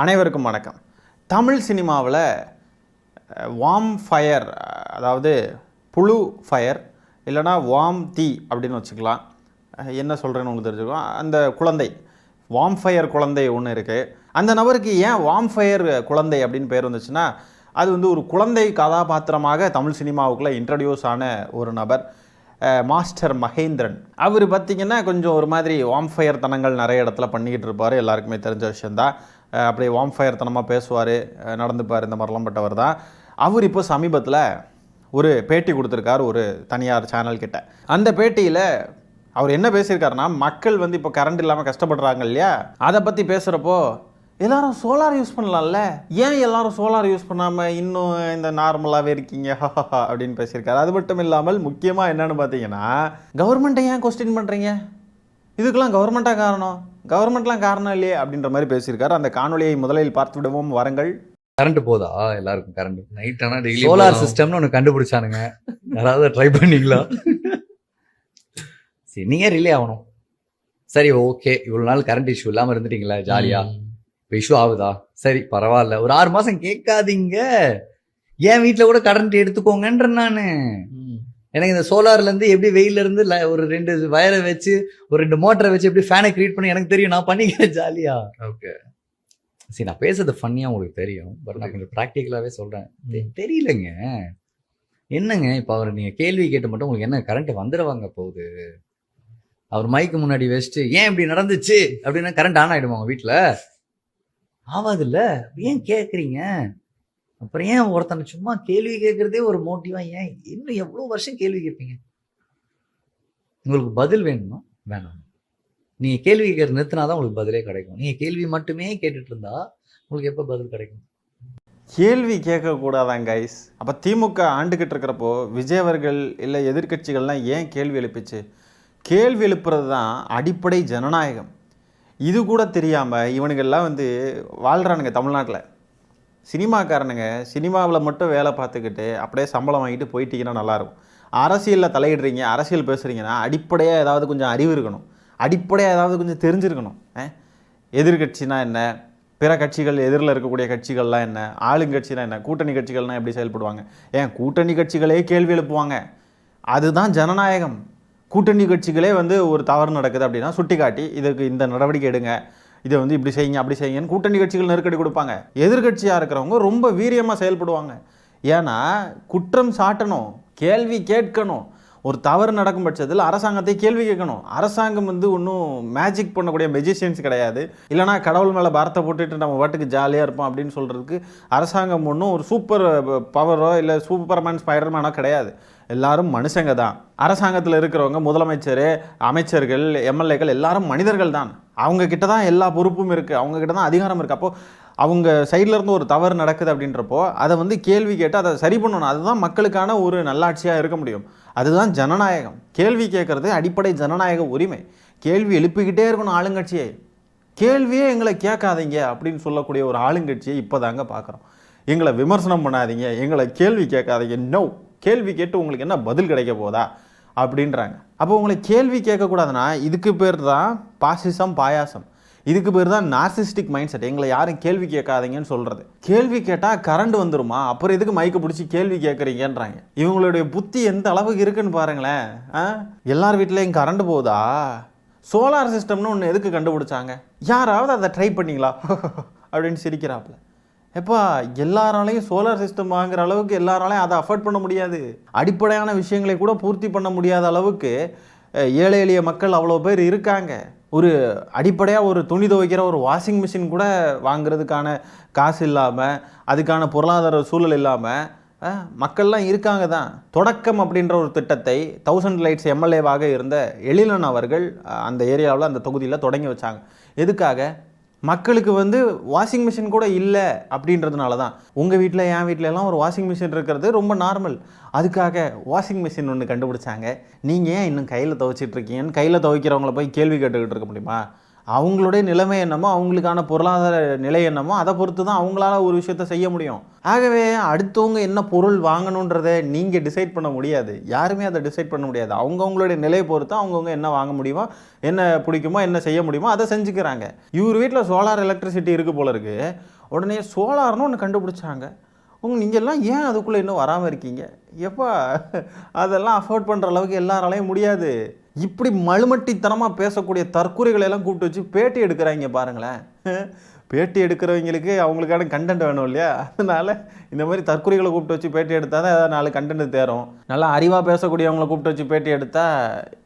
அனைவருக்கும் வணக்கம். தமிழ் சினிமாவில் வார்ம் ஃபயர், அதாவது புழு ஃபயர் இல்லைனா வார்ம் தீ அப்படின்னு வச்சுக்கலாம். என்ன சொல்கிறேன்னு உங்களுக்கு தெரிஞ்சுக்கலாம். அந்த குழந்தை வார்ம் ஃபயர் குழந்தை ஒன்று இருக்குது. அந்த நபருக்கு ஏன் வார்ம் ஃபயர் குழந்தை அப்படின்னு பேர் வந்துச்சுன்னா, அது வந்து ஒரு குழந்தை கதாபாத்திரமாக தமிழ் சினிமாவுக்குள்ளே இன்ட்ரடியூஸ் ஆன ஒரு நபர் மாஸ்டர் மகேந்திரன். அவர் பார்த்திங்கன்னா கொஞ்சம் ஒரு மாதிரி வார்ம் ஃபயர் தனங்கள் நிறைய இடத்துல பண்ணிக்கிட்டு இருப்பார். எல்லாருக்குமே தெரிஞ்ச விஷயந்தான். அப்படியே வார்ம் ஃபயர் தனமாக பேசுவார், நடந்துப்பார், இந்த மாதிரிலாம் பட்டவர் தான். அவர் இப்போ சமீபத்தில் ஒரு பேட்டி கொடுத்துருக்கார் ஒரு தனியார் சேனல் கிட்ட. அந்த பேட்டியில் அவர் என்ன பேசியிருக்காருன்னா, மக்கள் வந்து இப்போ கரண்ட் இல்லாமல் கஷ்டப்படுறாங்க இல்லையா, அதை பற்றி பேசுகிறப்போ எல்லோரும் சோலார் யூஸ் பண்ணலாம்ல, ஏன் எல்லோரும் சோலார் யூஸ் பண்ணாமல் இன்னும் இந்த நார்மலாகவே இருக்கீங்க அப்படின்னு பேசியிருக்காரு. அது மட்டும் இல்லாமல் முக்கியமாக என்னென்னு பார்த்தீங்கன்னா, கவர்மெண்ட்டை ஏன் கொஸ்டின் பண்ணுறீங்க, இதுக்கெல்லாம் கவர்மெண்ட்டாக காரணம், கவர்மெண்ட்லாம் காரணம் இல்லையே அப்படின்ற மாதிரி பேசியிருக்காரு. அந்த காணொலியை முதலில் பார்த்து விடுவோம் வாருங்கள். கரண்ட் போதா எல்லாருக்கும்? கரண்ட் நைட் ஆனால் டெய்லி சோலார் சிஸ்டம்னு ஒன்று கண்டுபிடிச்சானுங்க. யாராவது ட்ரை பண்ணீங்களா? சரி, நீங்கள் ரிலே ஆகணும். சரி, ஓகே, இவ்வளோ நாள் கரண்ட் இஷ்யூ இல்லாமல் இருந்துட்டீங்களா, ஜாலியா. இப்போ இஷ்யூ ஆகுதா? சரி, பரவாயில்ல, ஒரு 6 மாதம் கேட்காதீங்க, என் வீட்டில் கூட கரண்ட் எடுத்துக்கோங்கன்ற. நான் எனக்கு இந்த சோலார்லேருந்து எப்படி வெயிலேருந்து ஒரு 2 வயரை வச்சு ஒரு 2 மோட்டரை வச்சு எப்படி ஃபேனை க்ரியேட் பண்ணி எனக்கு தெரியும், நான் பண்ணிக்கிறேன் ஜாலியா. ஓகே, சரி, நான் பேசுறது ஃபன்னியாக உங்களுக்கு தெரியும், பட் நான் கொஞ்சம் ப்ராக்டிக்கலாகவே சொல்கிறேன். தெரியலங்க என்னங்க, இப்போ அவர் நீங்கள் கேள்வி கேட்டு மட்டும் உங்களுக்கு என்ன கரண்ட் வந்துடுவாங்க போகுது? அவர் மைக்கு முன்னாடி வச்சுட்டு ஏன் இப்படி நடந்துச்சு அப்படின்னா கரண்ட் ஆன் ஆகிடுமா உங்கள் வீட்டில்? ஆகாதுல்ல. ஏன் கேட்குறீங்க? அப்புறம் ஏன் ஒருத்தனை சும்மா கேள்வி கேட்குறதே ஒரு மோட்டிவா? ஏன் இன்னும் எவ்வளோ வருஷம் கேள்வி கேட்பீங்க? உங்களுக்கு பதில் வேணுமா? வேணாம். நீங்கள் கேள்வி கேட்கறது நிறுத்தினாதான் உங்களுக்கு பதிலே கிடைக்கும். நீங்கள் கேள்வி மட்டுமே கேட்டுட்டு இருந்தா உங்களுக்கு எப்போ பதில் கிடைக்கும்? கேள்வி கேட்கக்கூடாதான் கைஸ். அப்போ திமுக ஆண்டுகிட்டு இருக்கிறப்போ விஜய் அவர்கள் இல்லை எதிர்கட்சிகள்லாம் ஏன் கேள்வி எழுப்பிச்சு? கேள்வி எழுப்புறது தான் அடிப்படை ஜனநாயகம். இது கூட தெரியாமல் இவனுங்கள்லாம் வந்து வாழ்கிறானுங்க தமிழ்நாட்டில். சினிமாக்காரனுங்க சினிமாவில் மட்டும் வேலை பார்த்துக்கிட்டு அப்படியே சம்பளம் வாங்கிட்டு போயிட்டீங்கன்னா நல்லாயிருக்கும். அரசியலில் தலையிடுறீங்க, அரசியல் பேசுகிறீங்கன்னா அடிப்படையாக ஏதாவது கொஞ்சம் அறிவு இருக்கணும், அடிப்படையாக ஏதாவது கொஞ்சம் தெரிஞ்சிருக்கணும். எதிர்கட்சினா என்ன, பிற கட்சிகள் எதிரில் இருக்கக்கூடிய கட்சிகள்லாம் என்ன, ஆளுங்கட்சினா என்ன, கூட்டணி கட்சிகள்னால் எப்படி செயல்படுவாங்க? ஏன் கூட்டணி கட்சிகளே கேள்வி எழுப்புவாங்க. அதுதான் ஜனநாயகம். கூட்டணி கட்சிகளே வந்து ஒரு தவறு நடக்குது அப்படின்னா சுட்டி காட்டி இதுக்கு இந்த நடவடிக்கை எடுங்க, இதை வந்து இப்படி செய்யுங்க அப்படி செய்யுங்கன்னு கூட்டணி கட்சிகள் நெருக்கடி கொடுப்பாங்க. எதிர்கட்சியாக இருக்கிறவங்க ரொம்ப வீரியமாக செயல்படுவாங்க. ஏன்னா குற்றம் சாட்டணும், கேள்வி கேட்கணும். ஒரு தவறு நடக்கும் பட்சத்தில் அரசாங்கத்தை கேள்வி கேட்கணும். அரசாங்கம் வந்து ஒன்றும் மேஜிக் பண்ணக்கூடிய மெஜிஷியன்ஸ் கிடையாது. இல்லைனா கடவுள் மேலே பாரத்தை போட்டுட்டு நம்ம வாட்டுக்கு ஜாலியாக இருப்போம் அப்படின்னு சொல்கிறதுக்கு அரசாங்கம் ஒன்றும் ஒரு சூப்பர் பவரோ இல்லை சூப்பர்மேன் ஸ்பைடர்மேனோ கிடையாது. எல்லாரும் மனுஷங்க தான். அரசாங்கத்தில் இருக்கிறவங்க முதலமைச்சர், அமைச்சர்கள், எம்எல்ஏக்கள் எல்லாரும் மனிதர்கள் தான். அவங்கக்கிட்ட தான் எல்லா பொறுப்பும் இருக்குது, அவங்கக்கிட்ட தான் அதிகாரம் இருக்குது. அப்போது அவங்க சைட்லேருந்து ஒரு தவறு நடக்குது அப்படின்றப்போ அதை வந்து கேள்வி கேட்டு அதை சரி பண்ணணும். அதுதான் மக்களுக்கான ஒரு நல்லாட்சியாக இருக்க முடியும். அதுதான் ஜனநாயகம். கேள்வி கேட்குறது அடிப்படை ஜனநாயக உரிமை. கேள்வி எழுப்பிக்கிட்டே இருக்கணும் ஆளுங்கட்சியை. கேள்வியே எங்களை கேட்காதீங்க அப்படின்னு சொல்லக்கூடிய ஒரு ஆளுங்கட்சியை இப்போ தாங்க பார்க்குறோம். எங்களை விமர்சனம் பண்ணாதீங்க, எங்களை கேள்வி கேட்காதீங்க. நோ, கேள்வி கேட்டு உங்களுக்கு என்ன பதில் கிடைக்க போதா அப்படின்றாங்க. அப்போ உங்களை கேள்வி கேட்கக்கூடாதுன்னா இதுக்கு பேர் தான் பாசிசம், பாயாசம். இதுக்கு பேர் தான் நார்சிஸ்டிக் மைண்ட் செட். எங்களை யாரும் கேள்வி கேட்காதீங்கன்னு சொல்கிறது. கேள்வி கேட்டால் கரண்ட் வந்துருமா, அப்புறம் எதுக்கு மைக்கு பிடிச்சி கேள்வி கேட்குறீங்கன்றாங்க. இவங்களுடைய புத்தி எந்த அளவுக்கு இருக்குன்னு பாருங்களேன். எல்லார் வீட்லேயும் கரண்ட் போகுதா? சோலார் சிஸ்டம்னு ஒன்று எதுக்கு கண்டுபிடிச்சாங்க? யாராவது அதை ட்ரை பண்ணிங்களா அப்படின்னு சிரிக்கிறாப்புல. எப்பா, எல்லாராலையும் சோலார் சிஸ்டம் வாங்குற அளவுக்கு எல்லாராலையும் அதை அஃபோர்ட் பண்ண முடியாது. அடிப்படையான விஷயங்களை கூட பூர்த்தி பண்ண முடியாத அளவுக்கு ஏழை எளிய மக்கள் அவ்வளோ பேர் இருக்காங்க. ஒரு அடிப்படையாக ஒரு துணி துவைக்கிற ஒரு வாஷிங் மிஷின் கூட வாங்குறதுக்கான காசு இல்லாமல், அதுக்கான பொருளாதார சூழல் இல்லாமல் மக்கள்லாம் இருக்காங்க தான். தொடக்கம் அப்படின்ற ஒரு திட்டத்தை 1000 லைட்ஸ் எம்எல்ஏவாக இருந்த எழிலன் அவர்கள் அந்த ஏரியாவில் அந்த தொகுதியில் தொடங்கி வச்சாங்க. எதுக்காக? மக்களுக்கு வந்து வாஷிங் மிஷின் கூட இல்லை அப்படின்றதுனால தான். உங்கள் வீட்டில், என் வீட்டிலலாம் ஒரு வாஷிங் மிஷின் இருக்கிறது ரொம்ப நார்மல். அதுக்காக வாஷிங் மிஷின் ஒன்று கண்டுபிடிச்சாங்க. நீங்கள் ஏன் இன்னும் கையில் துவைச்சிட்ருக்கீங்கன்னு கையில் துவைக்கிறவங்கள போய் கேள்வி கேட்டுக்கிட்டு இருக்க முடியுமா? அவங்களுடைய நிலைமை என்னமோ, அவங்களுக்கான பொருளாதார நிலை என்னமோ அதை பொறுத்து தான் அவங்களால ஒரு விஷயத்த செய்ய முடியும். ஆகவே அடுத்தவங்க என்ன பொருள் வாங்கணுன்றதை நீங்கள் டிசைட் பண்ண முடியாது. யாருமே அதை டிசைட் பண்ண முடியாது. அவங்கவுங்களுடைய நிலையை பொறுத்து அவங்கவுங்க என்ன வாங்க முடியுமோ, என்ன பிடிக்குமோ, என்ன செய்ய முடியுமோ அதை செஞ்சுக்கிறாங்க. இவர் வீட்டில் சோலார் எலக்ட்ரிசிட்டி இருக்குது போல இருக்குது. உடனே சோலார்னு ஒன்று கண்டுபிடிச்சாங்க. நீங்கள் எல்லாம் ஏன் அதுக்குள்ளே இன்னும் வராமல் இருக்கீங்க? எப்பா அதெல்லாம் அஃபோர்ட் பண்ணுற அளவுக்கு எல்லாராலையும் முடியாது. இப்படி மழுமட்டித்தனமாக பேசக்கூடிய தற்கொலைகளை எல்லாம் கூப்பிட்டு வச்சு பேட்டி எடுக்கிறாங்க பாருங்களேன். பேட்டி எடுக்கிறவங்களுக்கு அவங்களுக்கான கண்டென்ட் வேணும் இல்லையா? அதனால் இந்த மாதிரி தற்கொலைகளை கூப்பிட்டு வச்சு பேட்டி எடுத்தால் தான் ஏதாவது 4 கண்டென்ட் தேரும். நல்லா அறிவாக பேசக்கூடியவங்களை கூப்பிட்டு வச்சு பேட்டி எடுத்தால்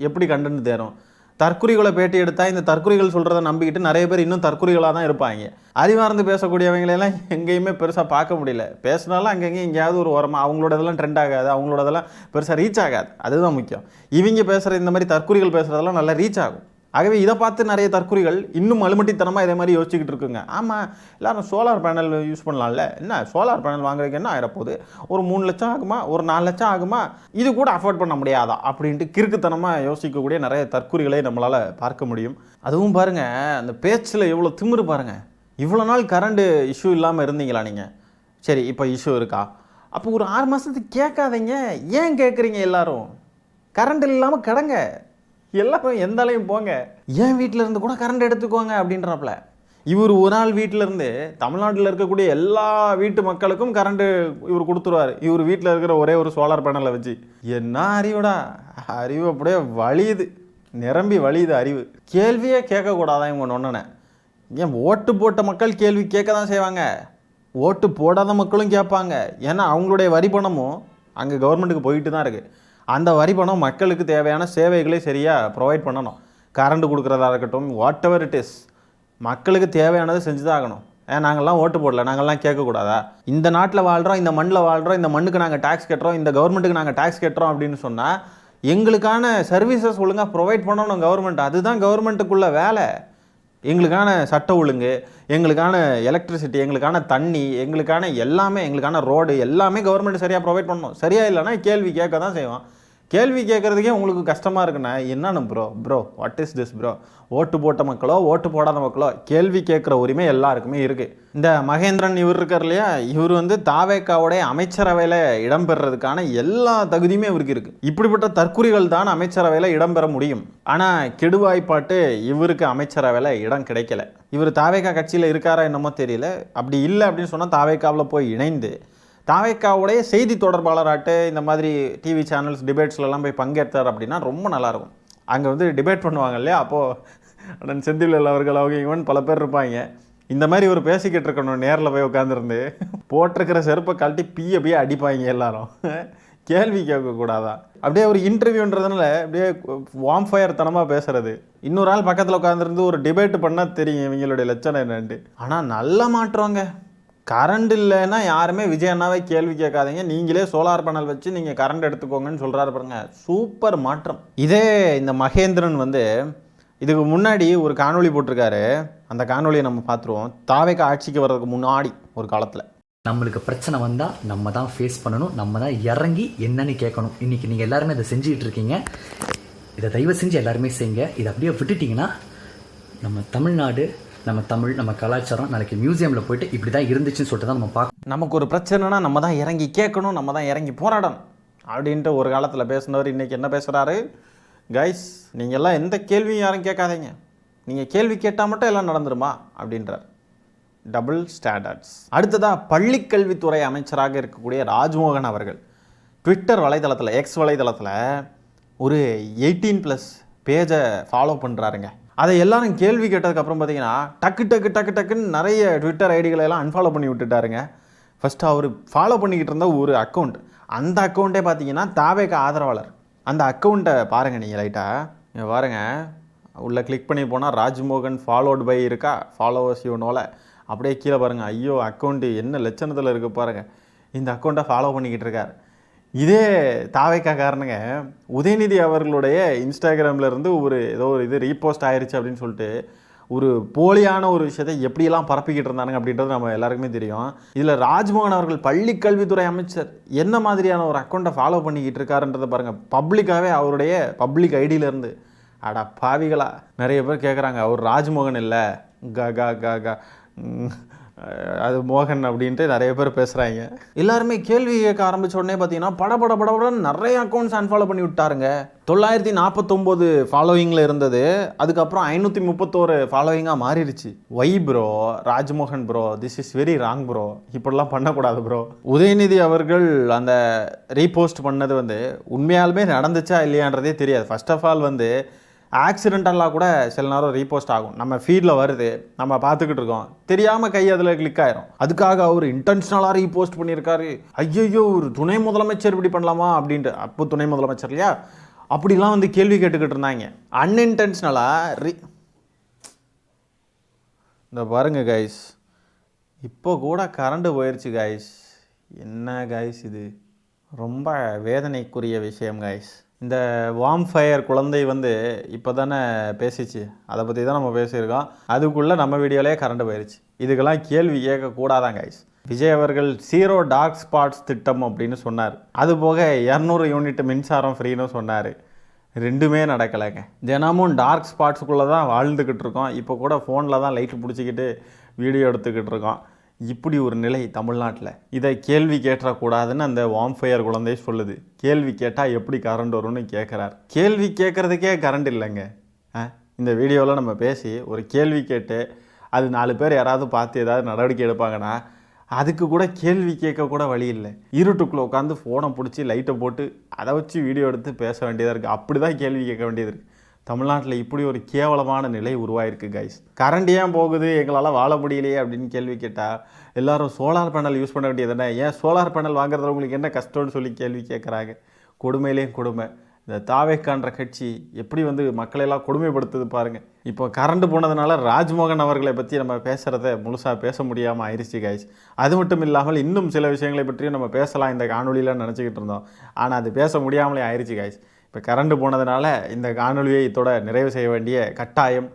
எப்படி கண்டென்ட் தேரும்? தற்குறிகளை பேட்டி எடுத்தால் இந்த தற்குறிகள் சொல்கிறத நம்பிக்கிட்டு நிறைய பேர் இன்னும் தற்குறிகளாக தான் இருப்பாங்க. அறிவார்ந்து பேசக்கூடியவங்களெல்லாம் எங்கேயுமே பெருசாக பார்க்க முடியல. பேசினாலும் அங்கங்கே எங்கேயாவது ஒரு ஓரமாக அவங்களோடதெல்லாம் ட்ரெண்ட் ஆகாது, அவங்களோடதெல்லாம் பெருசாக ரீச் ஆகாது. அதுதான் முக்கியம். இவங்க பேசுகிற இந்த மாதிரி தற்குறிகள் பேசுகிறதெல்லாம் நல்லா ரீச் ஆகும். ஆகவே இதை பார்த்து நிறைய தற்குறிகள் இன்னும் அலுமட்டித்தனமாக இதே மாதிரி யோசிச்சுக்கிட்டு இருக்குங்க. ஆமாம், எல்லோரும் சோலார் பேனல் யூஸ் பண்ணலாம்ல, என்ன சோலார் பேனல் வாங்குறதுக்கு என்ன ஆகிடப்போகுது, ஒரு 3 லட்சம் ஆகுமா, ஒரு 4 லட்சம் ஆகுமா, இது கூட அஃபோர்ட் பண்ண முடியாதா அப்படின்ட்டு கிறுக்குத்தனமாக யோசிக்கக்கூடிய நிறைய தற்குறிகளை நம்மளால் பார்க்க முடியும். அதுவும் பாருங்கள், அந்த பேச்சில் எவ்வளோ திமிரு பாருங்கள். இவ்வளோ நாள் கரண்ட்டு இஷ்யூ இல்லாமல் இருந்தீங்களா நீங்கள்? சரி, இப்போ இஷ்யூ இருக்கா? அப்போ ஒரு 6 மாதத்துக்கு கேட்காதீங்க. ஏன் கேட்குறீங்க? எல்லாரும் கரண்ட் இல்லாமல் கிடங்க, எல்லாரும் எந்த அளவையும் போங்க, ஏன் வீட்டில் இருந்து கூட கரண்ட் எடுத்துக்கோங்க அப்படின்றப்பல. இவர் ஒரு நாள் வீட்டிலேருந்து தமிழ்நாட்டில் இருக்கக்கூடிய எல்லா வீட்டு மக்களுக்கும் கரண்ட்டு இவர் கொடுத்துருவார். இவர் வீட்டில் இருக்கிற ஒரே ஒரு சோலார் பேனலை வச்சு. என்ன அறிவுடா! அறிவு அப்படியே வலியுது, நிரம்பி வலியுது அறிவு. கேள்வியே கேட்கக்கூடாதான் இவங்க நொன்னனை. ஏன் ஓட்டு போட்ட மக்கள் கேள்வி கேட்க தான் செய்வாங்க, ஓட்டு போடாத மக்களும் கேட்பாங்க. ஏன்னா அவங்களுடைய வரி பணமும் அங்கே கவர்மெண்ட்டுக்கு போயிட்டு தான் இருக்குது. அந்த வரி பணம் மக்களுக்கு தேவையான சேவைகளை சரியாக ப்ரொவைட் பண்ணணும். கரண்ட் கொடுக்குறதா இருக்கட்டும், வாட் எவர் இட் இஸ், மக்களுக்கு தேவையானதை செஞ்சு தான் ஆகணும். நாங்கள்லாம் ஓட்டு போடல, நாங்கள்லாம் கேட்கக்கூடாதா? இந்த நாட்டில் வாழ்கிறோம், இந்த மண்ணில் வாழ்கிறோம், இந்த மண்ணுக்கு நாங்கள் டேக்ஸ் கட்டுறோம், இந்த கவர்மெண்ட்டுக்கு நாங்கள் டேக்ஸ் கட்டுறோம் அப்படின்னு சொன்னால் எங்களுக்கான சர்வீசஸ் ஒழுங்காக ப்ரொவைட் பண்ணணும் கவர்மெண்ட். அதுதான் கவர்மெண்ட்டுக்குள்ள வேலை. எங்களுக்கான சட்ட ஒழுங்கு, எங்களுக்கான எலக்ட்ரிசிட்டி, எங்களுக்கான தண்ணி, எங்களுக்கான எல்லாமே, எங்களுக்கான ரோடு எல்லாமே கவர்மெண்ட் சரியாக ப்ரொவைட் பண்ணணும். சரியாக இல்லைன்னா கேள்வி கேட்க தான் செய்வோம். கேள்வி கேட்குறதுக்கே உங்களுக்கு கஷ்டமாக இருக்குண்ணா, என்னன்னு bro what is this bro? ஓட்டு போட்ட மக்களோ ஓட்டு போடாத மக்களோ கேள்வி கேட்குற உரிமை எல்லாருக்குமே இருக்குது. இந்த மகேந்திரன் இவர் இருக்கார் இல்லையா, இவர் தாவேக்காவுடைய அமைச்சரவையில் இடம்பெறதுக்கான எல்லா தகுதியுமே இவருக்கு இருக்குது. இப்படிப்பட்ட தற்குறிகள் தான் அமைச்சரவையில் இடம்பெற முடியும். ஆனால் கெடுவாய்ப்பாட்டு இவருக்கு அமைச்சரவையில் இடம் கிடைக்கல. இவர் தாவேக்கா கட்சியில் இருக்காரா என்னமோ தெரியல. அப்படி இல்லை அப்படின்னு சொன்னால் தாவேக்காவில் போய் இணைந்து தாவேக்காவுடைய செய்தி தொடர்பாளராட்டு இந்த மாதிரி டிவி சேனல்ஸ் டிபேட்ஸ்லாம் போய் பங்கேற்றார் அப்படின்னா ரொம்ப நல்லாயிருக்கும். அங்கே டிபேட் பண்ணுவாங்க இல்லையா, அப்போது செந்தில் அவர்கள் அவங்க ஈவன் பல பேர் இருப்பாங்க. இந்த மாதிரி ஒரு பேசிக்கிட்டு இருக்கணும், நேரில் போய் உட்காந்துருந்து போட்டிருக்கிற செருப்பை கழட்டி பிய அடிப்பாங்க எல்லாரும். கேள்வி கேட்கக்கூடாதா? அப்படியே ஒரு இன்டர்வியூன்றதுனால அப்படியே வார்ம் ஃபயர் தனமாக பேசுறது. இன்னொரு ஆள் பக்கத்தில் உட்காந்துருந்து ஒரு டிபேட் பண்ணால் தெரியும் இவங்களுடைய லட்சணம் என்னன்ட்டு. ஆனால் நல்ல மாற்றவங்க. கரண்ட் இல்லைன்னா யாருமே விஜய் அண்ணாவை கேள்வி கேட்காதீங்க, நீங்களே சோலார் பேனல் வச்சு நீங்கள் கரண்ட் எடுத்துக்கோங்கன்னு சொல்கிறாரு பாருங்க. சூப்பர் மாற்றம். இதே இந்த மகேந்திரன் இதுக்கு முன்னாடி ஒரு காணொளி போட்டிருக்காரு. அந்த காணொலியை நம்ம பார்த்துருவோம். தாவேக்கா ஆட்சிக்கு வர்றதுக்கு முன்னாடி ஒரு காலத்தில் நம்மளுக்கு பிரச்சனை வந்தால் நம்ம தான் ஃபேஸ் பண்ணணும், நம்ம தான் இறங்கி என்னன்னு கேட்கணும். இன்றைக்கி நீங்கள் எல்லாருமே இதை செஞ்சுக்கிட்டு இருக்கீங்க. இதை தயவு செஞ்சு எல்லாருமே செய்யுங்க. இதை அப்படியே விட்டுட்டிங்கன்னா நம்ம தமிழ்நாடு, நம்ம தமிழ், நம்ம கலாச்சாரம் நாளைக்கு மியூசியமில் போயிட்டு இப்படி தான் இருந்துச்சுன்னு சொல்லிட்டு தான் நம்ம பார்க்கணும். நமக்கு ஒரு பிரச்சனைனா நம்ம தான் இறங்கி கேட்கணும், நம்ம தான் இறங்கி போராடணும் அப்படின்ட்டு ஒரு காலத்தில் பேசினவர் இன்றைக்கி என்ன பேசுகிறாரு? கைஸ், நீங்கள் எல்லாம் எந்த கேள்வியும் யாரும் கேட்காதீங்க, நீங்கள் கேள்வி கேட்டால் மட்டும் எல்லாம் நடந்துருமா அப்படின்றார். Double standards. அடுத்ததாக பள்ளிக்கல்வித்துறை அமைச்சராக இருக்கக்கூடிய ராஜ்மோகன் அவர்கள் ட்விட்டர் வலைதளத்தில், எக்ஸ் வலைதளத்தில் ஒரு 18+ பேஜை ஃபாலோ பண்ணுறாருங்க. அதை எல்லாரும் கேள்வி கேட்டதுக்கப்புறம் பார்த்தீங்கன்னா டக்குன்னு நிறைய ட்விட்டர் ஐடிகளை எல்லாம் அன்ஃபாலோ பண்ணி விட்டுட்டாருங்க. ஃபஸ்ட்டு அவர் ஃபாலோ பண்ணிக்கிட்டு இருந்த ஒரு அக்கௌண்ட், அந்த அக்கௌண்ட்டே பார்த்தீங்கன்னா தாவேக்கா ஆதரவாளர். அந்த அக்கௌண்ட்டை பாருங்கள், நீங்கள் லைட்டாக பாருங்கள், உள்ளே கிளிக் பண்ணி போனால் ராஜ்மோகன் ஃபாலோடு பை இருக்கா, ஃபாலோவர்ஸ் யூனோல அப்படியே கீழே பாருங்கள். ஐயோ, அக்கௌண்ட்டு என்ன லட்சணத்தில் இருக்குது பாருங்கள். இந்த அக்கௌண்ட்டை ஃபாலோ பண்ணிக்கிட்டு இருக்கார். இதே தாவேக்கா காரணங்க உதயநிதி அவர்களுடைய இன்ஸ்டாகிராமில் இருந்து ஏதோ ஒரு இது ரீபோஸ்ட் ஆயிடுச்சு அப்படின்னு சொல்லிட்டு ஒரு போலியான ஒரு விஷயத்தை எப்படியெல்லாம் பரப்பிக்கிட்டு இருந்தானுங்க அப்படின்றது நம்ம எல்லாருக்குமே தெரியும். இதில் ராஜ்மோகன் அவர்கள் பள்ளிக்கல்வித்துறை அமைச்சர் என்ன மாதிரியான ஒரு அக்கௌண்ட்டை ஃபாலோ பண்ணிக்கிட்டு இருக்காருன்றதை பாருங்கள். பப்ளிக்காகவே அவருடைய பப்ளிக் ஐடியிலேருந்து அடா பாவிகளா, நிறைய பேர் கேட்குறாங்க அவர் ராஜ்மோகன் இல்லை க க க க அது மோகன் அப்படின்ட்டு நிறைய பேர் பேசுகிறாங்க. எல்லாருமே கேள்வி கேட்க ஆரம்பித்த உடனே பார்த்தீங்கன்னா படபடன்னு நிறைய அக்கௌண்ட்ஸ் அன்ஃபாலோ பண்ணி விட்டாருங்க. 949 ஃபாலோயிங்கில் இருந்தது, அதுக்கப்புறம் 531 ஃபாலோயிங்காக மாறிடுச்சு. Why bro, Rajmohan bro, this is very wrong bro, இப்படிலாம் பண்ணக்கூடாது ப்ரோ. உதயநிதி அவர்கள் அந்த ரீபோஸ்ட் பண்ணது வந்து உண்மையாலுமே நடந்துச்சா இல்லையான்றதே தெரியாது. ஃபர்ஸ்ட் ஆஃப் ஆல் வந்து ஆக்சிடென்டலாக கூட சில நேரம் ரீபோஸ்ட் ஆகும், நம்ம ஃபீல்டில் வருது, நம்ம பார்த்துக்கிட்டு இருக்கோம், தெரியாமல் கை அதில் கிளிக் ஆயிரும். அதுக்காக அவர் இன்டென்ஷனலாக ரீபோஸ்ட் பண்ணியிருக்காரு. ஐயோ ஒரு துணை முதலமைச்சர் இப்படி பண்ணலாமா அப்படின்ட்டு. அப்போ துணை முதலமைச்சர் இல்லையா, அப்படிலாம் வந்து கேள்வி கேட்டுக்கிட்டு இருந்தாங்க அன்இன்டென்ஷனலாக. இந்த பாருங்க கைஸ், இப்போ கூட கரண்ட் போயிடுச்சு கைஸ். என்ன கைஸ் இது, ரொம்ப வேதனைக்குரிய விஷயம் கைஸ். இந்த வார்ம் ஃபயர் குழந்தை வந்து இப்போ தானே பேசிச்சு, அதை பற்றி தான் நம்ம பேசியிருக்கோம். அதுக்குள்ளே நம்ம வீடியோலேயே கரண்ட் போயிடுச்சு. இதுக்கெல்லாம் கேள்வி கேட்கக்கூடாதான் கைஸ். விஜய் அவர்கள் 0 டார்க் ஸ்பாட்ஸ் திட்டம் அப்படின்னு சொன்னார். அதுபோக 200 யூனிட் மின்சாரம் ஃப்ரீன்னு சொன்னார். ரெண்டுமே நடக்கலைங்க. தினமும் டார்க் ஸ்பாட்ஸுக்குள்ளே தான் வாழ்ந்துக்கிட்டு இருக்கோம். இப்போ கூட ஃபோனில் தான் லைட்டு பிடிச்சிக்கிட்டு வீடியோ எடுத்துக்கிட்டு இருக்கோம். இப்படி ஒரு நிலை தமிழ்நாட்டில். இதை கேள்வி கேட்டக்கூடாதுன்னு அந்த வாம்ஃபயர் குழந்தை சொல்லுது. கேள்வி கேட்டால் எப்படி கரண்ட் வரும்னு கேட்குறார். கேள்வி கேட்குறதுக்கே கரண்ட் இல்லைங்க. இந்த வீடியோவில் நம்ம பேசி ஒரு கேள்வி கேட்டு அது 4 பேர் யாராவது பார்த்து ஏதாவது நடவடிக்கை எடுப்பாங்கன்னா அதுக்கு கூட கேள்வி கேட்க கூட வழி இல்லை. இருட்டுக்குள்ளே உட்காந்து ஃபோனை பிடிச்சி லைட்டை போட்டு அதை வச்சு வீடியோ எடுத்து பேச வேண்டியதாக இருக்குது. அப்படி தான் கேள்வி கேட்க வேண்டியது இருக்குது. தமிழ்நாட்டில் இப்படி ஒரு கேவலமான நிலை உருவாயிருக்கு கைஸ். கரண்ட் ஏன் போகுது, எங்களால் வாழ முடியலையே அப்படின்னு கேள்வி கேட்டால் எல்லாரும் சோலார் பேனல் யூஸ் பண்ண வேண்டியது தானே, ஏன் சோலார் பேனல் வாங்குறதுல உங்களுக்கு என்ன கஷ்டம்னு சொல்லி கேள்வி கேட்குறாங்க. கொடுமையிலேயும் கொடுமை. இந்த தாவேக்கான்ற கட்சி எப்படி வந்து மக்களையெல்லாம் கொடுமைப்படுத்துது பாருங்கள். இப்போ கரண்ட் போனதுனால ராஜ்மோகன் அவர்களை பற்றி நம்ம பேசுகிறத முழுசாக பேச முடியாமல் ஆயிடுச்சு கைஸ். அது மட்டும் இல்லாமல் இன்னும் சில விஷயங்களை பற்றியும் நம்ம பேசலாம் இந்த காணொலியில் நினச்சிக்கிட்டு இருந்தோம். ஆனால் அது பேச முடியாமலே ஆயிடுச்சு கைஸ். இப்போ கரண்ட் போனதுனால இந்த காணொலியை இதோட நிறைவு செய்ய வேண்டிய கட்டாயம்.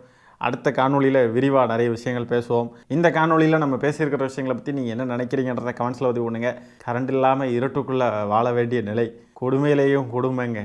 அடுத்த காணொலியில் விரிவாக நிறைய விஷயங்கள் பேசுவோம். இந்த காணொலியில் நம்ம பேசியிருக்கிற விஷயங்களை பற்றி நீங்கள் என்ன நினைக்கிறீங்கன்றத கமெண்ட்ஸில் பதிவு பண்ணுங்கள். கரண்ட் இல்லாமல் இருட்டுக்குள்ளே வாழ வேண்டிய நிலை கொடுமையிலேயும் கொடுமைங்க.